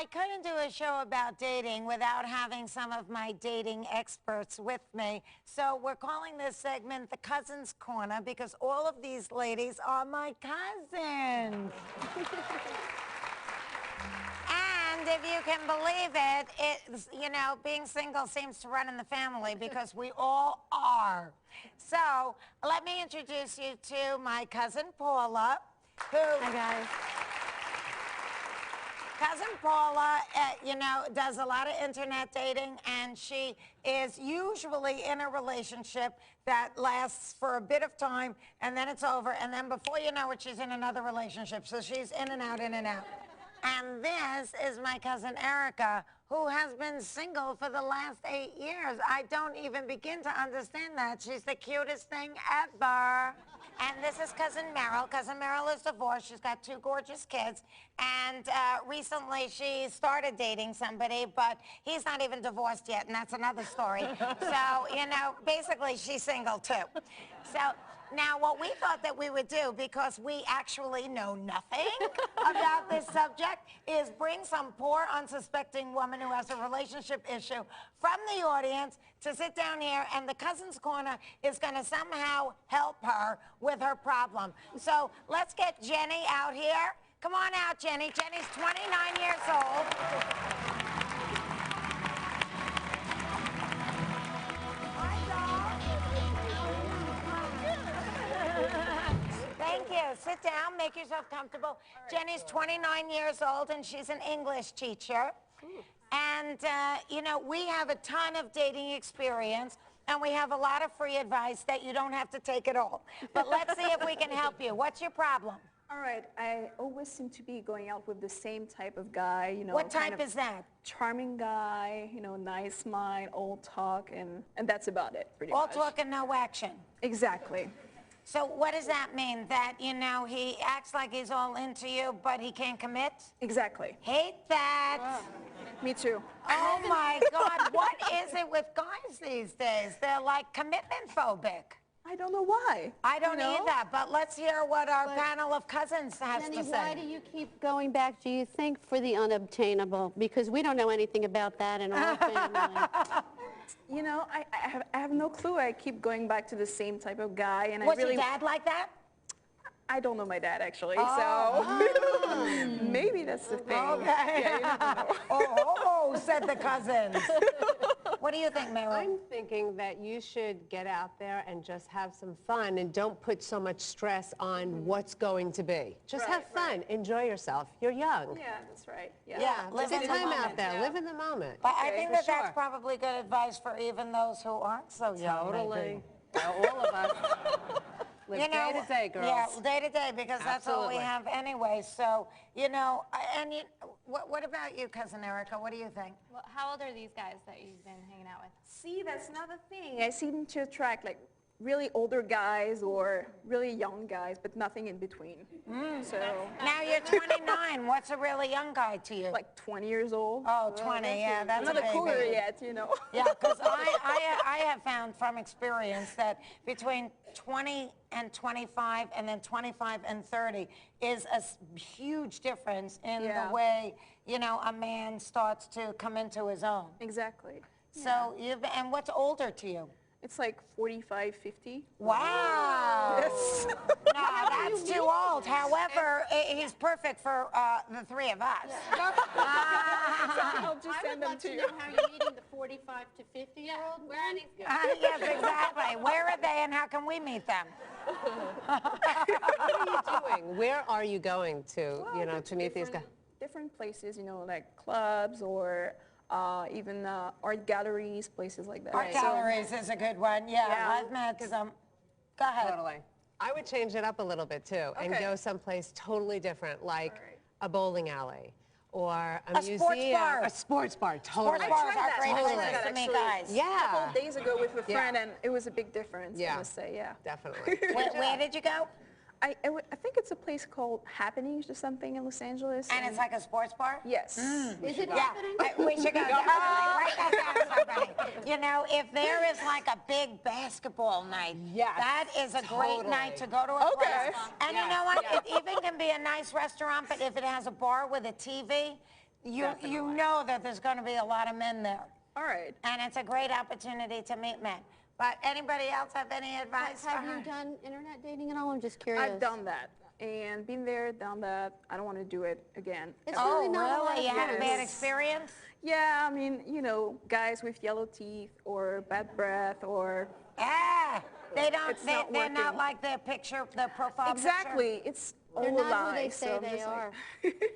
I couldn't do a show about dating without having some of my dating experts with me. So we're calling this segment the Cousins Corner because all of these ladies are my cousins. And if you can believe it, it's, you know, being single seems to run in the family because we all are. So let me introduce you to my cousin Paula, who... Hi, guys. Cousin Paula, you know, does a lot of internet dating, and she is usually in a relationship that lasts for a bit of time, and then it's over, and then before you know it, she's in another relationship. So she's in and out, in and out. And this is my cousin Erica, who has been single for the last 8 years. I don't even begin to understand that. She's the cutest thing ever. And this is Cousin Meryl. Cousin Meryl is divorced. She's got 2 gorgeous kids. And recently she started dating somebody, but he's not even divorced yet, and that's another story. So, you know, basically she's single too. So now what we thought that we would do, because we actually know nothing about this subject, is bring some poor unsuspecting woman who has a relationship issue from the audience to sit down here, and the Cousins Corner is going to somehow help her with her problem. So let's get Jenny out here. Come on out, Jenny. Jenny's 29 years old. Thank you. Sit down. Make yourself comfortable. Right, Jenny's 29 years old, and she's an English teacher. And, you know, we have a ton of dating experience, and we have a lot of free advice that you don't have to take at all. But let's see if we can help you. What's your problem? All right, I always seem to be going out with the same type of guy, you know. What type is that? Charming guy, you know, nice mind, all talk, and that's about it, pretty all much. All talk and no action. Exactly. So what does that mean? That, you know, he acts like he's all into you, but he can't commit? Exactly. Hate that. Oh, me too. Oh, my God. What is it with guys these days? They're, like, commitment phobic. I don't know why. I don't either, but let's hear what our panel of cousins has Jenny, to say. why do you keep going back, do you think, for the unobtainable? Because we don't know anything about that in our family. You know, I have no clue. I keep going back to the same type of guy, and Was your dad like that? I don't know my dad, actually, so maybe that's the thing. Okay. Yeah, you never know. Oh, said the cousins. What do you think, Meryl? I'm thinking that you should get out there and just have some fun and don't put so much stress on what's going to be. Just have fun. Enjoy yourself. You're young. Yeah, that's right. Yeah, live in the the time moment. out there. Live in the moment. But I think that that's sure. probably good advice for even those who aren't so young. Totally. All of us. Live day to day, girls. Yeah, day to day, because that's all we Absolutely. have anyway. So, you know, and what about you, Cousin Erica? What do you think? Well, how old are these guys that you've been hanging out with? See, that's another thing. I seem to attract, like, really older guys or really young guys, but nothing in between. So Now you're 29. What's a really young guy to you? like 20 years old. Oh, 20, yeah, that's I'm a not a cougar baby. yet, you know. Yeah, because I have found from experience that between 20 and 25 and then 25 and 30 is a huge difference in the way, you know, a man starts to come into his own. Exactly. So, and what's older to you? It's like 45, 50. Wow. Yes. No, that's too old. However, he's perfect for the 3 of us. I'll just send them to you. How you're meeting the 45 to 50-year-old? Where are these guys? Yes, exactly. Where are they and how can we meet them? What are you doing? Where are you going to, you know, to meet these guys? Different places, you know, like clubs or even art galleries, places like that. Art galleries is a good one. Yeah, I've met some. Go ahead. Totally. I would change it up a little bit, too, and go someplace totally different, like a bowling alley or a museum. Sports bar. A sports bar, totally. Sports bars are great Totally. places to meet guys. Yeah. A couple of days ago with a friend, and it was a big difference, I must say, Definitely. Where did you go? I think it's a place called Happenings or something in Los Angeles. And it's like a sports bar? Yes. Is it Yeah, happening? we should go. Write that down, somebody. You know, if there is like a big basketball night, that is a great night to go to a place. And you know what? It even can be a nice restaurant, but if it has a bar with a TV, you know that there's going to be a lot of men there. All right. And it's a great opportunity to meet men. But anybody else have any advice? Have for her? you done internet dating at all? I'm just curious. I've done that. And been there, done that. I don't want to do it again. It's Oh, really not a lot really? of You had a bad Yes. experience? Yeah, I mean, you know, guys with yellow teeth or bad breath or... Ah, they don't. It's not They're not working. like the picture, the profile Exactly. It's all They're a not lie. who they say so I'm they just like- are. picture.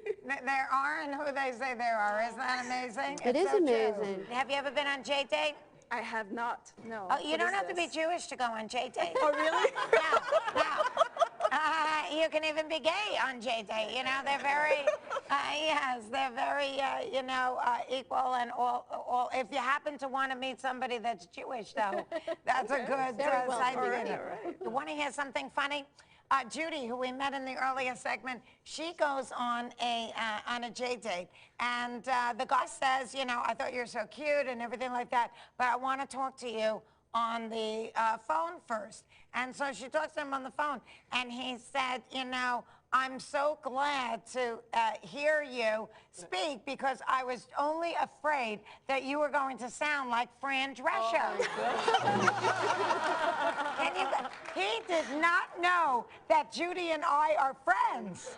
There are and who they say there are. Isn't that amazing? It It's is so true. amazing. Have you ever been on J-Date? I have not, no. Oh, you What don't is have to be this? Jewish to go on J-Date. Oh, really? No, no. You can even be gay on J-Date. You know, they're very, yes, they're very, you know, equal and all. If you happen to want to meet somebody that's Jewish, though, that's a good Very well side to alright, get. alright. You want to hear something funny? Judy, who we met in the earlier segment, she goes on a J-Date, and the guy says, you know, I thought you were so cute and everything like that, but I want to talk to you on the phone first. And so she talks to him on the phone, and he said, you know, I'm so glad to hear you speak because I was only afraid that you were going to sound like Fran Drescher. And he did not know that Judy and I are friends.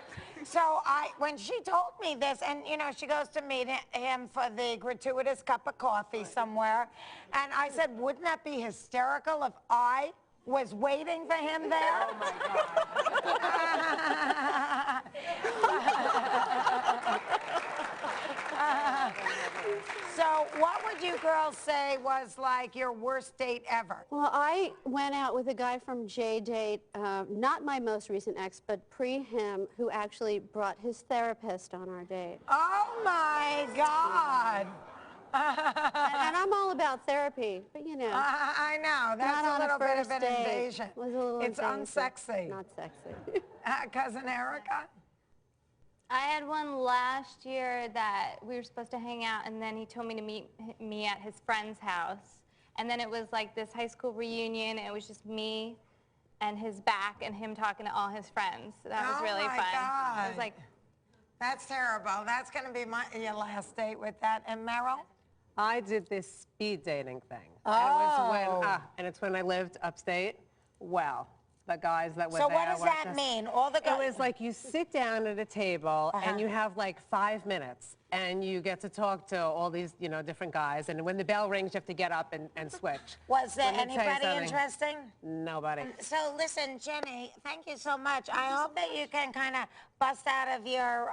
So when she told me this, and you know, she goes to meet him for the gratuitous cup of coffee somewhere, and I said, wouldn't that be hysterical if I was waiting for him there? Oh my God. So what would you girls say was like your worst date ever? Well, I went out with a guy from J-Date, not my most recent ex, but pre him, who actually brought his therapist on our date. Oh my God. And I'm all about therapy, but you know. I know, that's Not on a little bit of first an date. invasion. It was a little It's invasive. unsexy. Not sexy. Cousin Erica? I had one last year that we were supposed to hang out, and then he told me to meet me at his friend's house. And then it was like this high school reunion, and it was just me and his back and him talking to all his friends. So that was Oh really my fun. God. It was like, That's terrible. That's going to be your last date with that. And Meryl? I did this speed dating thing. Oh. And it's when I lived upstate. Well, the guys that were So there what does were that just- mean? All the It guys. was like you sit down at a table and you have like 5 minutes and you get to talk to all these, you know, different guys. And when the bell rings, you have to get up and switch. Was there Let me tell you anybody something. interesting? Nobody. So listen, Jenny, thank you so much. I hope that you can kind of bust out of your,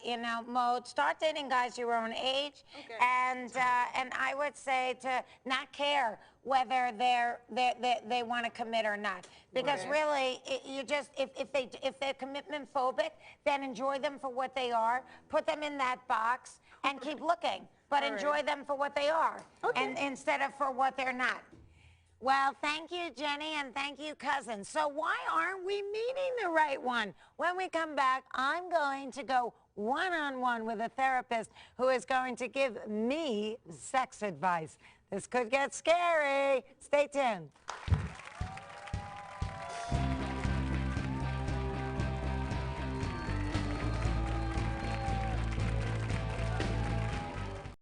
you know, mode. Start dating guys your own age, and I would say to not care whether they want to commit or not, because really, you just if they're commitment phobic, then enjoy them for what they are. Put them in that box and keep looking, but enjoy them for what they are, and instead of for what they're not. Well, thank you, Jenny, and thank you, cousin. So why aren't we meeting the right one? When we come back, I'm going to go one-on-one with a therapist who is going to give me sex advice. This could get scary. Stay tuned.